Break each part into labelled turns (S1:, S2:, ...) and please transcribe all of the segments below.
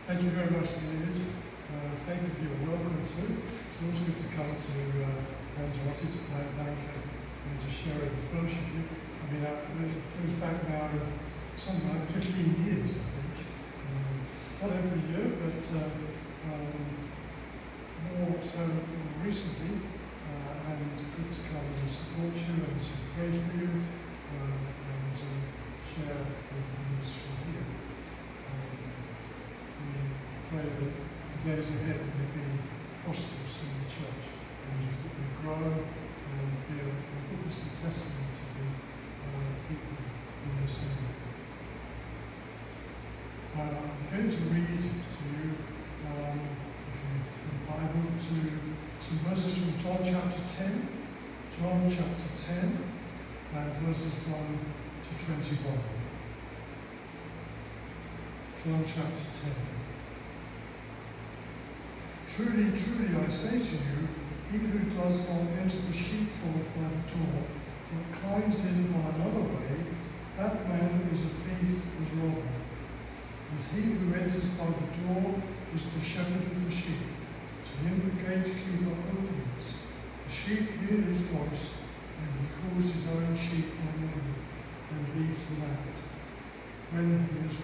S1: Thank you very much, David. Thank you for your welcome too. It's always good to come to Lanzarote to play at Blanca and to share in the fellowship with you. I mean, it goes back now something like 15 years, I think. Not every year, but more so recently. And good to come and support you and to pray for you and share the ministry here. We pray that the days ahead may be prosperous in the church and that we grow and be a witness and testimony to the people in this area. I'm going to read to you, if you have the Bible, to some verses from John chapter 10. John chapter 10 and verses 1 to 21. John chapter 10. Truly, truly, I say to you, he who does not enter the sheepfold by the door, but climbs in by another way, that man is a thief and robber. But he who enters by the door is the shepherd of the sheep. To him the gatekeeper opens. The sheep hear his voice, and he calls his own sheep by name, and leads them out. When he has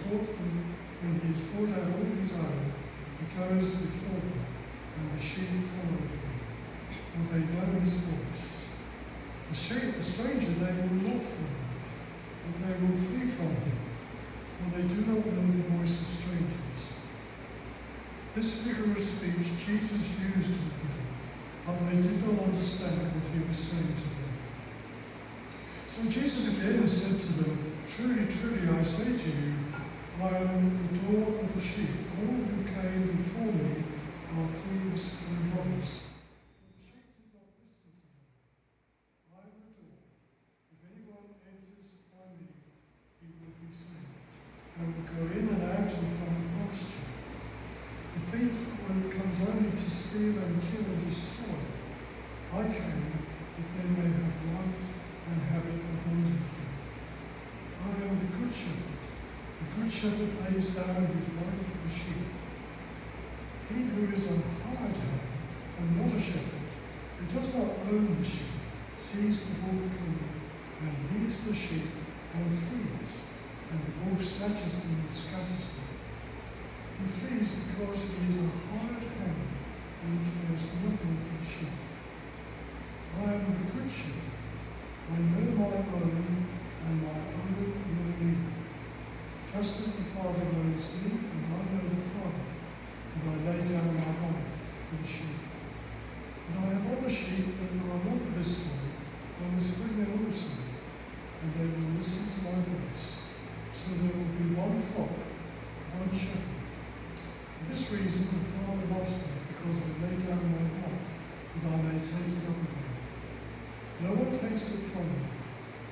S1: brought out all his own, he goes before them, and the sheep follow him, for they know his voice. A stranger they will not follow, but they will flee from him, for they do not know the voice of strangers. This figure of speech Jesus used with them, but they did not understand what he was saying to them. So Jesus again said to them, Truly, truly, I say to you, I am the door of the sheep. All who came before me are thieves and robbers. The sheep did not listen to them. I am the door. If anyone enters by me, he will be saved, and will go in and out and find pasture. The thief comes only to steal and kill and destroy. I came that they may have life and have it abundantly. I am the good shepherd. The good shepherd lays down his life for the sheep. He who is a hired hand and not a shepherd, who does not own the sheep, sees the wolf coming and leaves the sheep and flees, and the wolf snatches them and scatters them. He flees because he is a hired hand and cares nothing for the sheep. I am the good shepherd. I know my own, and my own know me. Just as the Father knows me, and I know the Father, and I lay down my life for the sheep. And I have other sheep that are not of this fold. I must bring them also, and they will listen to my voice. So there will be one flock, one shepherd. For this reason the Father loves me, because I lay down my life, that I may take it up again. No one takes it from me,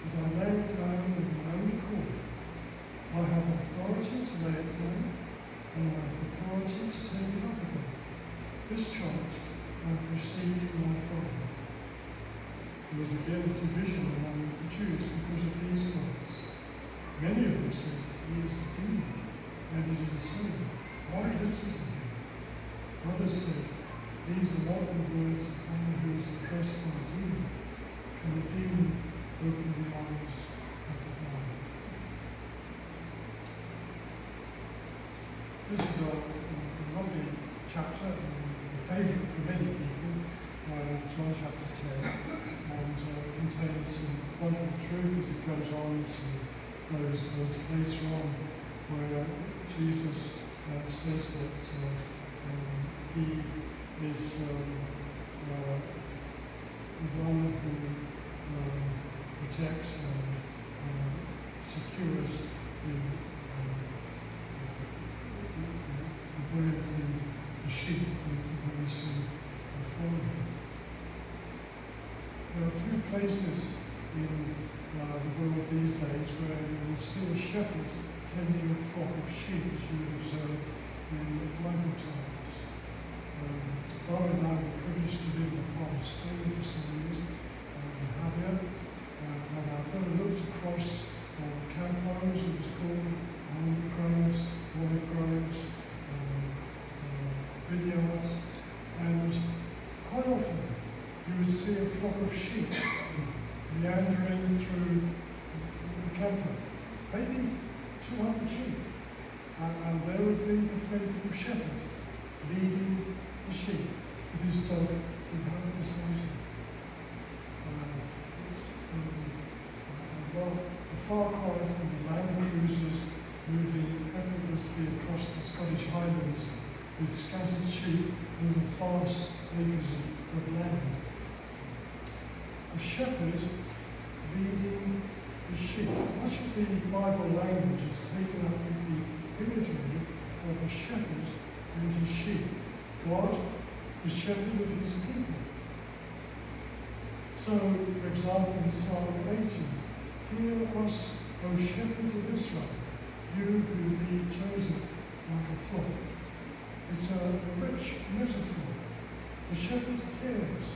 S1: but I lay it down with my own accord. I have authority to lay it down, and I have authority to take it up again. This charge I have received from my Father. There was again a division among the Jews because of these words. Many of them said, He is the demon, and is insane. Why listen to him? Others said, These are not the words of one who is oppressed by a demon. Can the demon open the eyes of the blind? This is a lovely chapter, a favourite for many people, John chapter 10, and contains some wonderful truth as it goes on to those words later on, where Jesus says that he is the one who protects and secures the way of the sheep, the ones who follow him. There are a few places in the world these days where you will see a shepherd tending a flock of sheep, as you would observe in Bible times. Father and I were privileged to live in a part of Spain for some years, in Javier, and I've ever looked across Campos, it was called, olive groves, camper, maybe 200 sheep. And there would be the faithful shepherd leading the sheep with his dog behind beside him. Well, a far cry from the land cruisers moving effortlessly across the Scottish Highlands with scattered sheep over vast acres of land. A shepherd leading the sheep. Much of the Bible language is taken up with the imagery of a shepherd and his sheep. God, the shepherd of his people. So, for example, in Psalm 80, hear us, O shepherd of Israel, you who lead Joseph like a flock. It's a rich metaphor. The shepherd cares,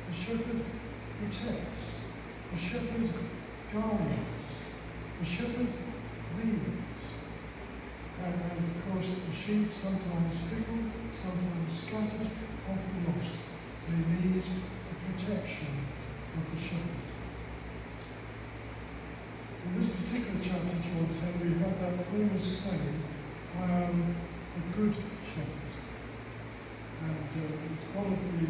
S1: the shepherd protects, the shepherd guides, the shepherd leads. And of course, the sheep, sometimes fickle, sometimes scattered, often lost. They need the protection of the shepherd. In this particular chapter, John 10, we have that famous saying, I am the good shepherd. And it's one of the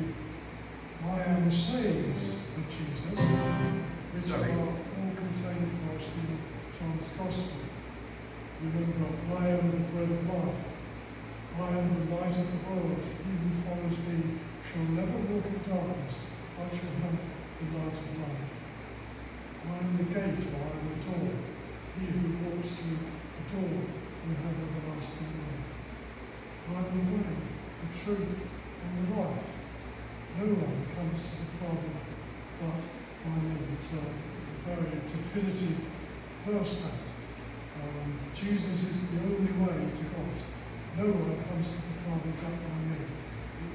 S1: I am sayings of Jesus, which are all contained for us in John's Gospel. Remember, I am the bread of life. I am the light of the world. He who follows me shall never walk in darkness, but shall have the light of life. I am the gate, or I am the door. He who walks through the door will have everlasting life. I am the way, the truth, and the life. No one comes to the Father but by me. It's a very definitive verse now. Jesus is the only way to God. No one comes to the Father but by me.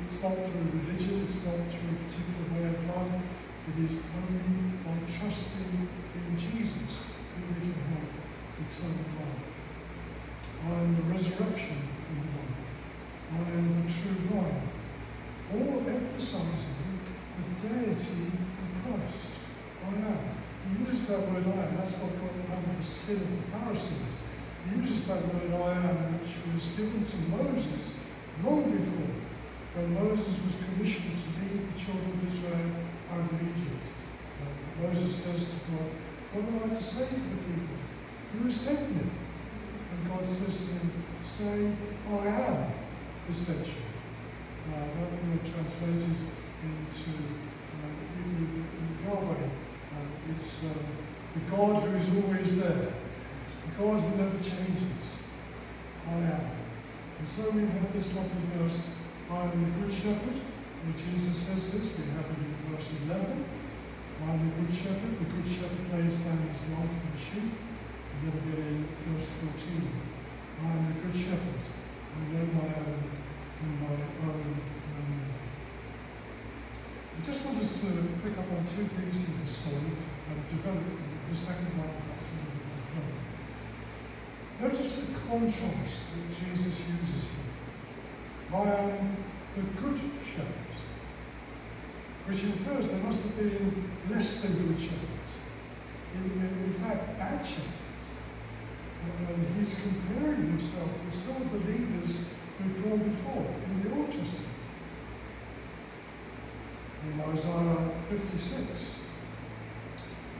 S1: It's not through religion, it's not through a particular way of life. It is only by trusting in Jesus that we can have eternal life. I am the resurrection and the life. I am the true vine. All emphasizing the deity of Christ. I am. He uses that word I am. That's what got under the skin of the Pharisees. He uses that word I am, which was given to Moses long before, when Moses was commissioned to lead the children of Israel out of Egypt. Moses says to God, what am I to say to the people? Who has sent me? And God says to him, say, I am has sent you. That word translated into Hebrew Yahweh. It's the God who is always there. The God who never changes. I am. And so we have this lovely verse, I am the good shepherd. Where Jesus says this, we have it in verse 11. I am the good shepherd. The good shepherd lays down his life for the sheep. And then we get in verse 14. I am the good shepherd. I know my own and my own know me. I just want us to pick up on two things here this morning and develop the second one perhaps a little bit further. Notice the contrast that Jesus uses here. I am the good shepherd, which infers there must have been less than good shepherds. In fact, bad shepherds. And he's comparing himself with some of the leaders who'd gone before in the Old Testament. In Isaiah 56,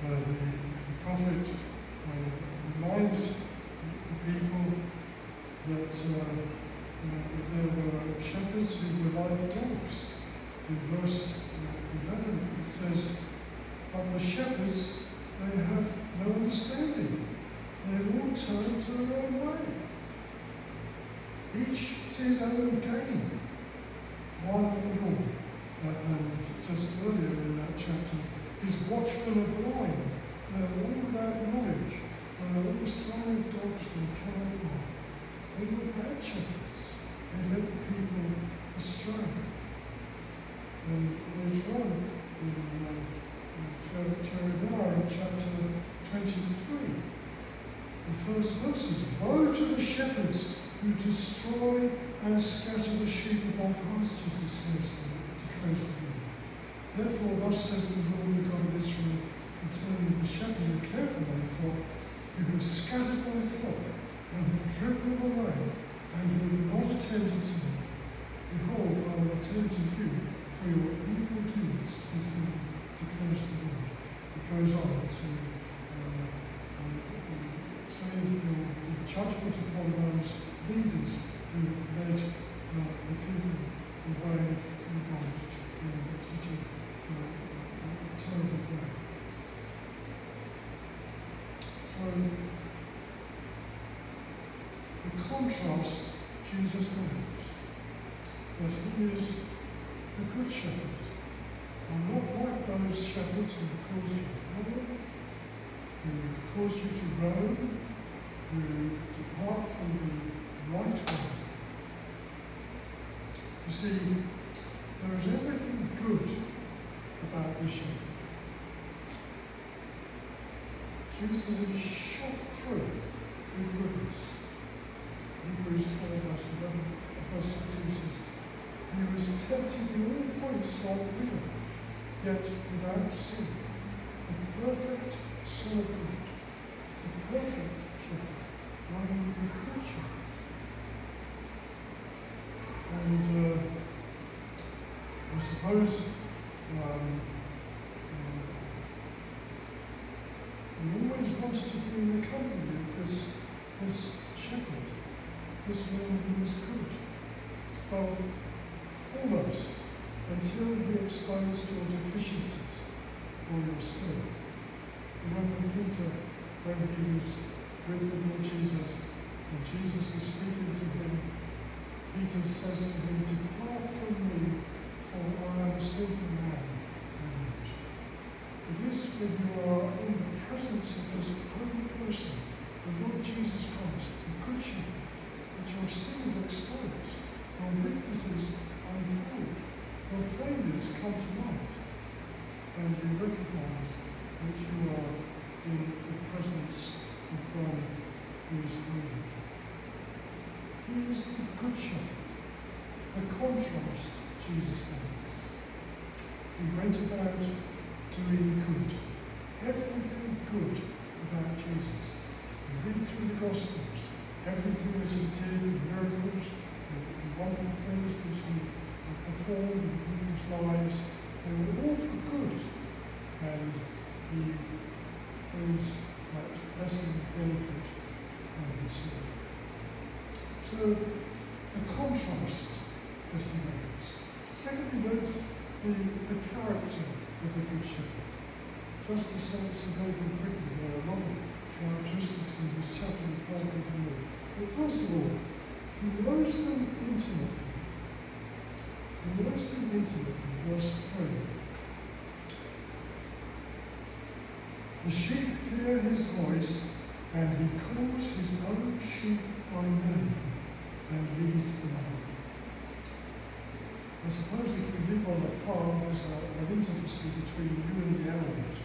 S1: the prophet reminds the people that there were shepherds who were like dogs. In verse 11 it says, but the shepherds, they have no understanding. They all turn to their own way. Each to his own gain, one and all. And just earlier in that chapter, he's watchful and blind. They're all without knowledge. They're all silent dogs, they cannot bark. They were bad shepherds. They led the people astray. And later on, in Jeremiah chapter 23, the first verses, woe to the shepherds who destroy and scatter the sheep of my pasture to close the way. Therefore, thus says the Lord, the God of Israel, concerning the shepherds who care for my flock, have scattered my flock, and have driven them away, and you have not attended to me. Behold, I will attend to you for your evil deeds, declares the Lord. It goes on to say that there will be judgment upon those leaders who have led the people away from God in such a terrible way. So, the contrast Jesus makes, that he is the good shepherd, and not like those shepherds who cause you harm, who cause you to roam, who depart from the right way. You see, there is everything good about the shepherd. Jesus is shot through with goodness. Hebrews 4 verse 15 says, he was tempted in all points like we are, yet without sin. The perfect Son of God, the perfect shepherd, running with the good shepherd. And I suppose we always wanted to be in the company of this shepherd, this man who was good. Well, almost, until he exposed your deficiencies or your sin. Remember Peter, when he was with the Lord Jesus, and Jesus was speaking to him, Peter says to him, depart from me, for I am a sinful man, Lord. It is when you are in the presence of this holy person, the Lord Jesus Christ, the Good Shepherd, that your sin is exposed, your weaknesses unfold, your failures come to light, and you recognize that you are in the presence of one who is holy. He is the Good Shepherd, the contrast Jesus makes. He went about doing good, everything good about Jesus. You read through the Gospels, everything that he did, the miracles, the wonderful things that he performed in people's lives, they were all for good. And he brings that blessing and benefit from himself. So, the contrast that he makes. Secondly, note the character of the Good Shepherd. Just to say very quickly, there are a lot of characteristics in this chapter we can't go through. But first of all, he knows them intimately. He knows them intimately, verse 3. The sheep hear his voice, and he calls his own sheep by name and leads them out. I suppose if you live on a farm, there's an intimacy between you and the animals.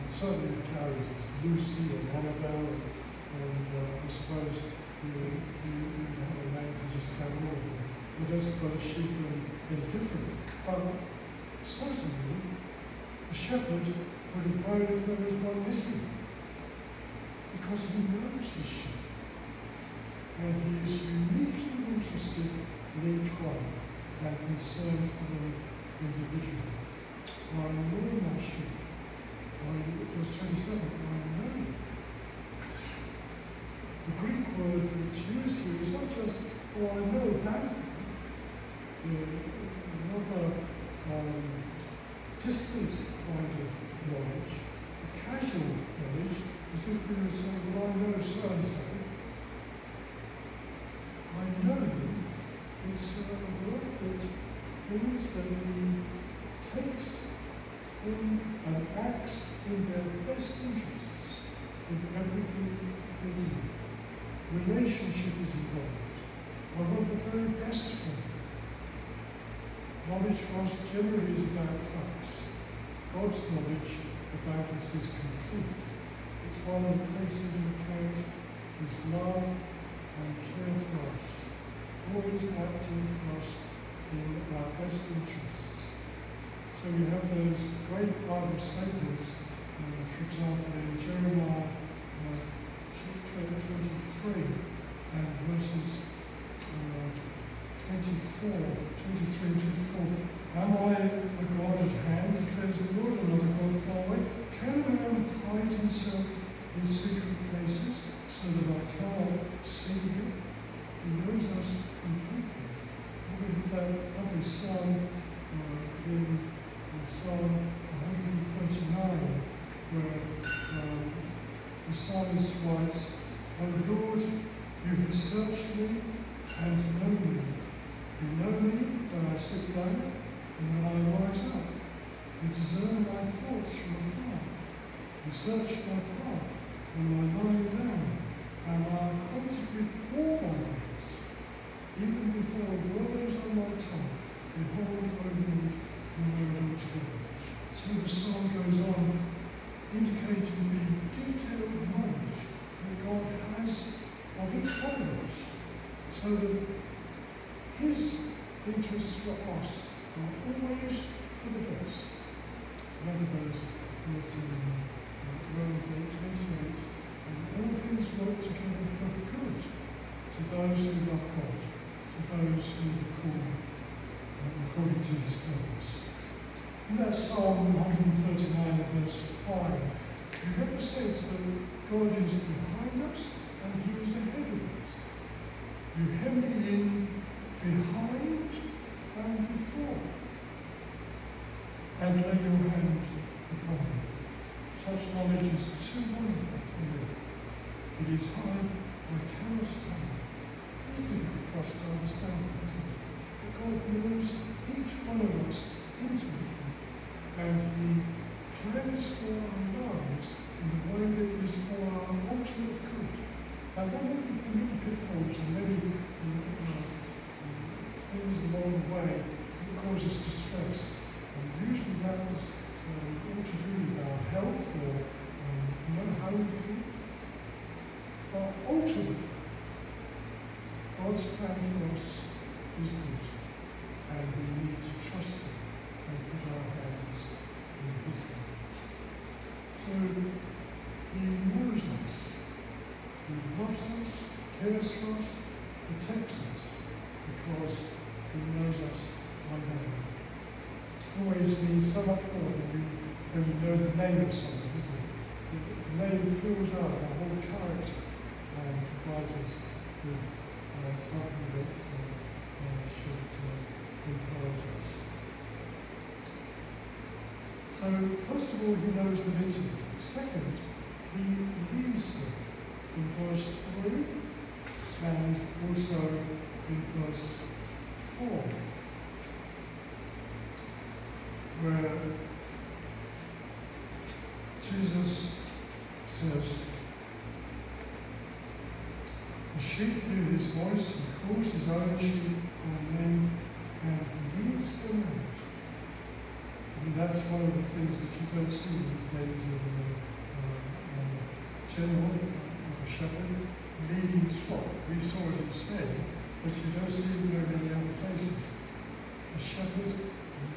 S1: Certainly the cows, there's Lucy and Annabelle, and I suppose you have a name for just about all of them. I don't suppose sheep are any different. But certainly, the shepherd would have known if there was one missing, because he knows his sheep, and he is uniquely interested in each one and concerned for them individually. I know my sheep. Verse 27, I know them. The Greek word that's used here is not just, oh, I know about them. Another distant kind of knowledge, a casual knowledge, as if we were saying, well, I know so-and-so. I know them. It's a word that means that he takes them and acts in their best interests in everything they do. Relationship is involved. I want the very best for them. Knowledge for us generally is about facts. God's knowledge about us is complete. It's one that takes into account his love and care for us, always acting for us in our best interests. So we have those great Bible statements, for example, in Jeremiah 23:24. Am I a God at hand, declares the Lord, and not a God far away? Can a man hide himself in secret places so that I cannot see him? He knows us completely. We have that lovely psalm in Psalm 139, where the psalmist writes, O Lord, you have searched me and know me. You know me when I sit down and when I rise up. You discern my thoughts from afar. You search my path when I lie down, and are acquainted with all my ways. Even before a word is on my tongue, behold, O Lord, you know it altogether. So the psalm goes on, indicating the detailed knowledge that God has of each one of us, so that his interests for us are always for the best. Remember those words in Romans 8:28, and all things work together for good to those who love God, to those who are called according to his purpose. In that Psalm 139 verse 5, you get the sense that God is behind us and he is ahead of us. You hem me in behind and before, and lay your hand upon me. Such knowledge is too wonderful for me. It is high, I cannot attain. It's difficult for us to understand, isn't it? But God knows each one of us intimately, and he plans for our lives in a way that is for our ultimate good. And there may be many pitfalls and many things along the way that cause us distress. And usually that was all to do with our health or how we feel. But ultimately, God's plan for us is good, and we need to trust him and put our hands in his hands. So he knows us, he loves us, cares for us, protects us, because he knows us by name. Always means so much more when you know the name of someone, doesn't it? The name fills out our whole character and provides us with something that should encourage us. So, first of all, he knows them intimately. Second, he leads them in verse 3 and also in verse 4, where Jesus says, the sheep hear his voice, he calls his own sheep by name and leads them out. I mean, that's one of the things that you don't see these days in general, of a shepherd leading his flock. We saw it in Spain, but you don't see it in very many other places. A shepherd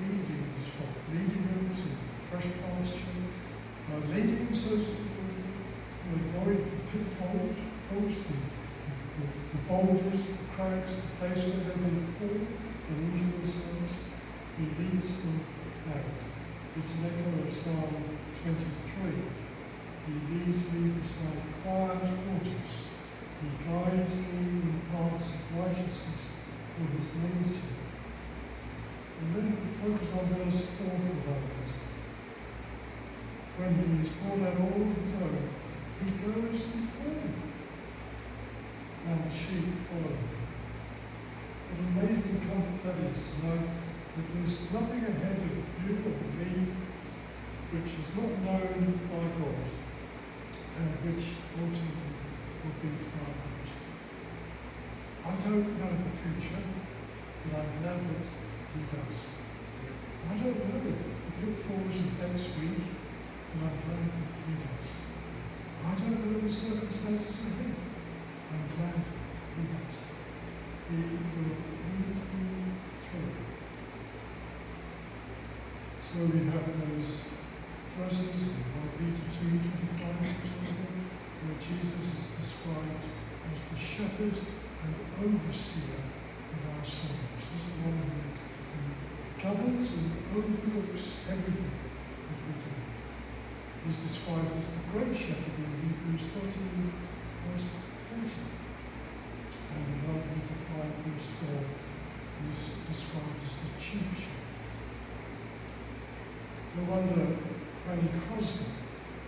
S1: leading his flock, leading them to fresh pasture, leading them so as to avoid the pitfalls, the boulders, the cracks, the place where they may fall and injure themselves. He leads them out. It's an echo of Psalm 23. He leads me beside quiet waters. He guides me in paths of righteousness for his name's sake. And then we focus on verse 4 for a moment. When he has brought out all his own, he goes before him, and the sheep follow him. What an amazing comfort that is to know that there's nothing ahead of you or me which is not known by God and which ultimately will be found out. I don't know the future, but I know that he does. I don't know the pitfalls of next week, but I'm glad that he does. I don't know the circumstances ahead. I'm glad he does. He will lead me through. So we have those verses in 1 Peter 2:25, where Jesus is described as the shepherd and overseer of our souls. He's the one who governs and overlooks everything that we do. He's described as the great shepherd in Hebrews 13, verse 20. And in 1 Peter 5, verse 4, he's described as the chief shepherd. No wonder Fanny Crosby,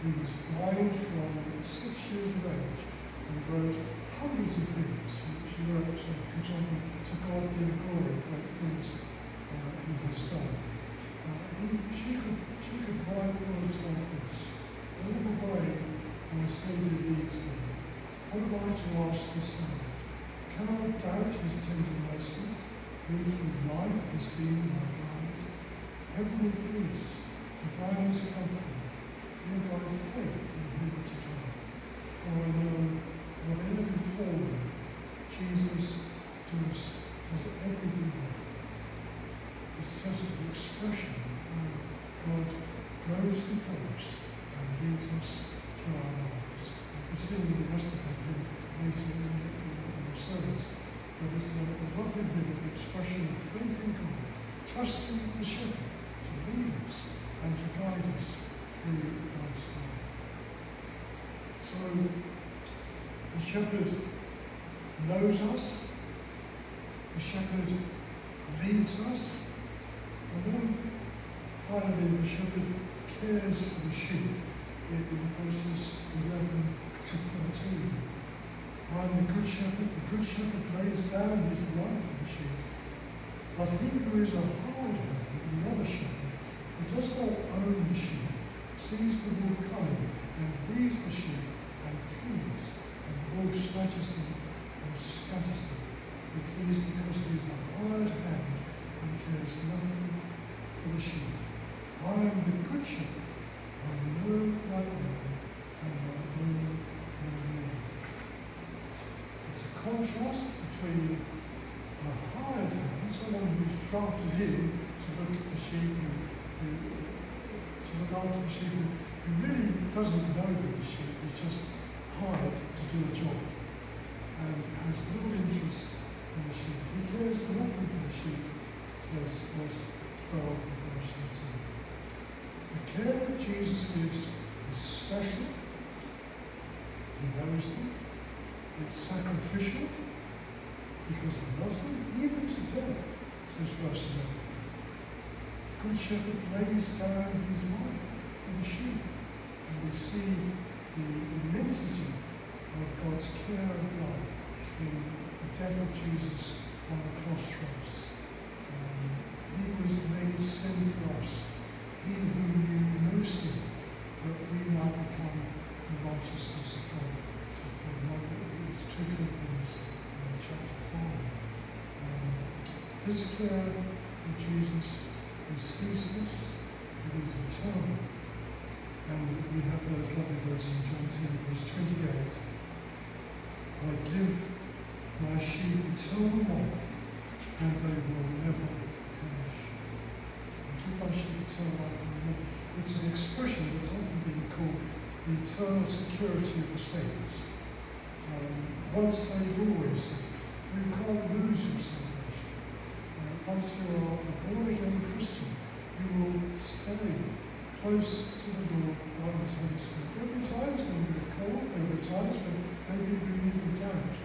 S1: who was blind from 6 years of age and wrote hundreds of hymns. She wrote, for example, "To God be the glory, great things He has done." She could write words like this: "All the way my Saviour leads me, what have I to ask beside? Can I doubt His tender mercy, who through life has been my guide? Heavenly peace, divinest comfort, and by faith in Him to try. For I know whatever before me, Jesus does everything well." It's just an expression of how God goes before us and leads us through our lives. We'll see the rest of that hymn later in the service, but it's a lovely hymn of expression of faith in God, trusting the shepherd to lead us and to guide us through life's way. So, the shepherd knows us, the shepherd leads us, and then finally the shepherd cares for the sheep in verses 11 to 13. "I am the good shepherd lays down his life for the sheep. But he who is a hired hand and not a shepherd, who does not own the sheep, sees the wolf coming and leaves the sheep and flees, and the wolf snatches them and scatters them. He flees because he is a hired hand and cares nothing for the sheep. I am the good shepherd. I know my own, and my own know me." It's a contrast between a hired hand, someone who's drafted in to look at the sheep, to look after the sheep, who really doesn't know the sheep, he's just hired to do a job and has little interest in the sheep. He cares nothing for the sheep, says verse 12 and verse 13. The care that Jesus gives is special. He knows them. It's sacrificial because he loves them, even to death, says verse 11. The good shepherd lays down his life for the sheep, and we see the immensity of God's care and love in the death of Jesus on the cross for us. He was made sin for us, he who knew no sin, that we might become the righteousness of God. It's 2 Corinthians chapter 5. This care of Jesus is ceaseless, it is eternal. And we have those lovely verses in John 10, verse 28. "I give my sheep eternal life, and they will never perish." I give my sheep eternal life, and they will never. It's an expression that's often been called the eternal security of the saints. Once saved, always saved. You can't lose your salvation. Once you are a born-again Christian, you will stay close to the Lord by His Holy Spirit. There will be times when you are called, there will be times when maybe we even doubt,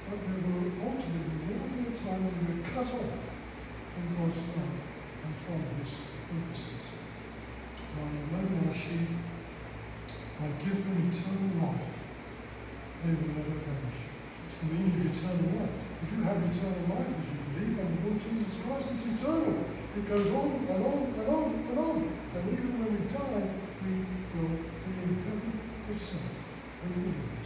S1: but there will ultimately be a time when we are cut off from God's love and from His purposes. I know my sheep, I give them eternal life, they will never perish. It's the meaning of eternal life. If you have eternal life as you believe on the Lord Jesus Christ, it's eternal. It goes on and on and on and on. And even when we die, we will be in heaven itself with the Lord.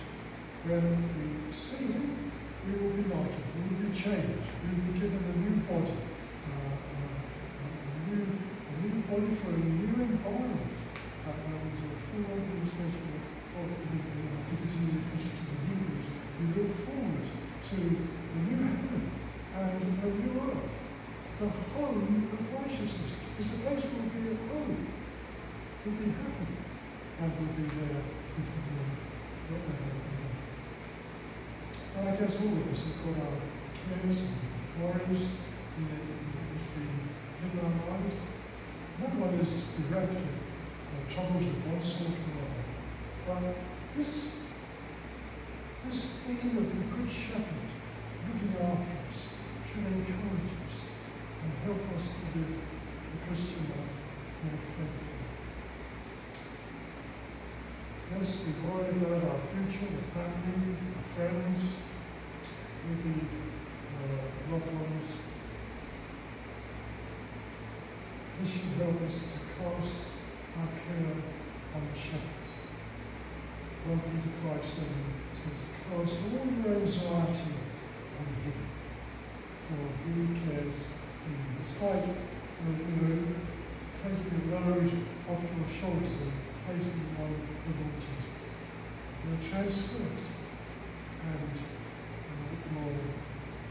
S1: When we see Him, we will be like Him. We will be changed. We will be given a new body, a new body for a new environment. And Paul often says, I think it's in the Epistle to the Hebrews, we look forward to a new heaven and a new earth, the home of righteousness. It's a place where we'll be at home, we'll be happy, and we'll be there with the Lord forever and ever. And I guess all of us have got our cares and worries as we live our lives. No one is bereft of troubles of one sort or another. But this theme of the Good Shepherd looking after us should encourage us and help us to live the Christian life more faithfully. Yes, we worry about our future, the family, our friends, maybe loved ones. This should help us to cast our care on the shepherd. 1 Peter 5:7 says, cast all your anxiety on him, for he cares for you. It's like, taking a load off your shoulders and placing it on the Lord Jesus. You're transferred, and you're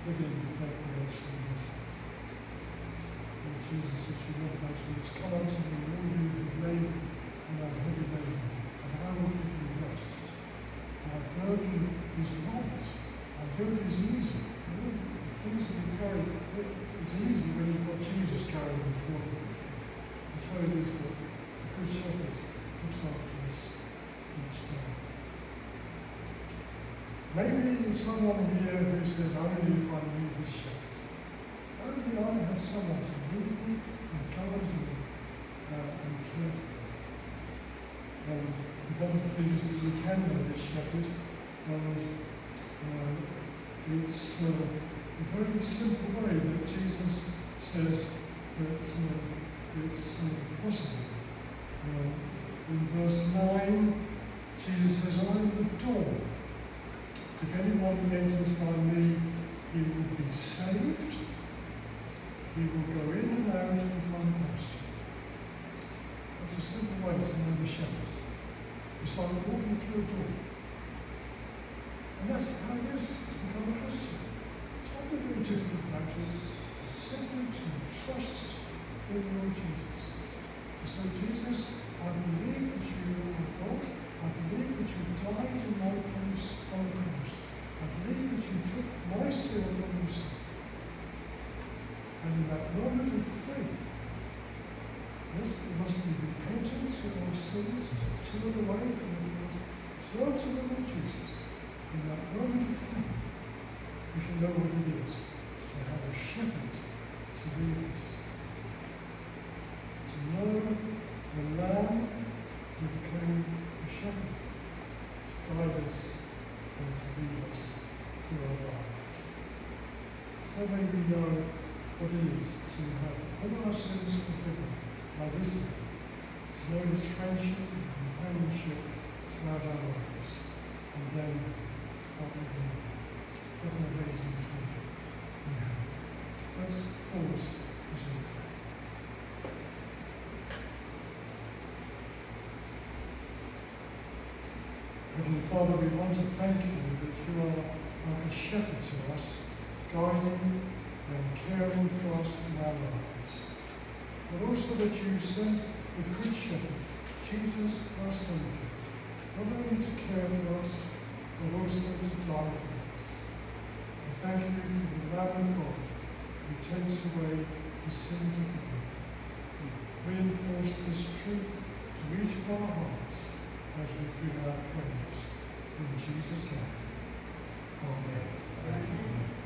S1: living information in his hand. Lord Jesus, as you read those words, come unto me, all you who labour and are heavy laden, and I will give you rest. My burden is light, my yoke is easy. The things that you carry, it's easy when you've got Jesus carrying them for you. And so it is that the Good Shepherd looks after us each day. Maybe there's someone here who says, only if I knew this shepherd. Only I have someone to lead me and guide me and care for me. And one of the things that we can know this shepherd, and it's a very simple way that Jesus says that it's possible. In verse 9, Jesus says, I am the door. If anyone enters by me, he will be saved. He will go in and out and find pasture. That's a simple way to know the shepherd. It's like walking through a door. And that's how it is to become a Christian. It's not very difficult about it. It's simply to trust in Lord Jesus. To say, Jesus, I believe that you are God. I believe that you died in my place on the cross. I believe that you took my sin on yourself. And in that moment of faith, yes, there must be repentance of our sins, to turn away from the Lord, turn to the Lord Jesus. In that moment of faith, we can know what it is to have a shepherd to lead us. To know the Lamb who became a shepherd, to guide us and to lead us through our lives. So may we know what it is to have all our sins forgiven by this man, to know his friendship and companionship throughout our lives, and then forever. What an amazing Saviour we have. Let's pause as we pray. Heavenly Father, we want to thank you that you are like a shepherd to us, guiding and caring for us in our lives. But also that you sent the Good Shepherd, Jesus our Saviour, not only to care for us, but also to die for us. We thank you for the Lamb of God who takes away the sins of the world. Reinforce this truth to each of our hearts as we bring our praise. In Jesus' name. Amen. Amen.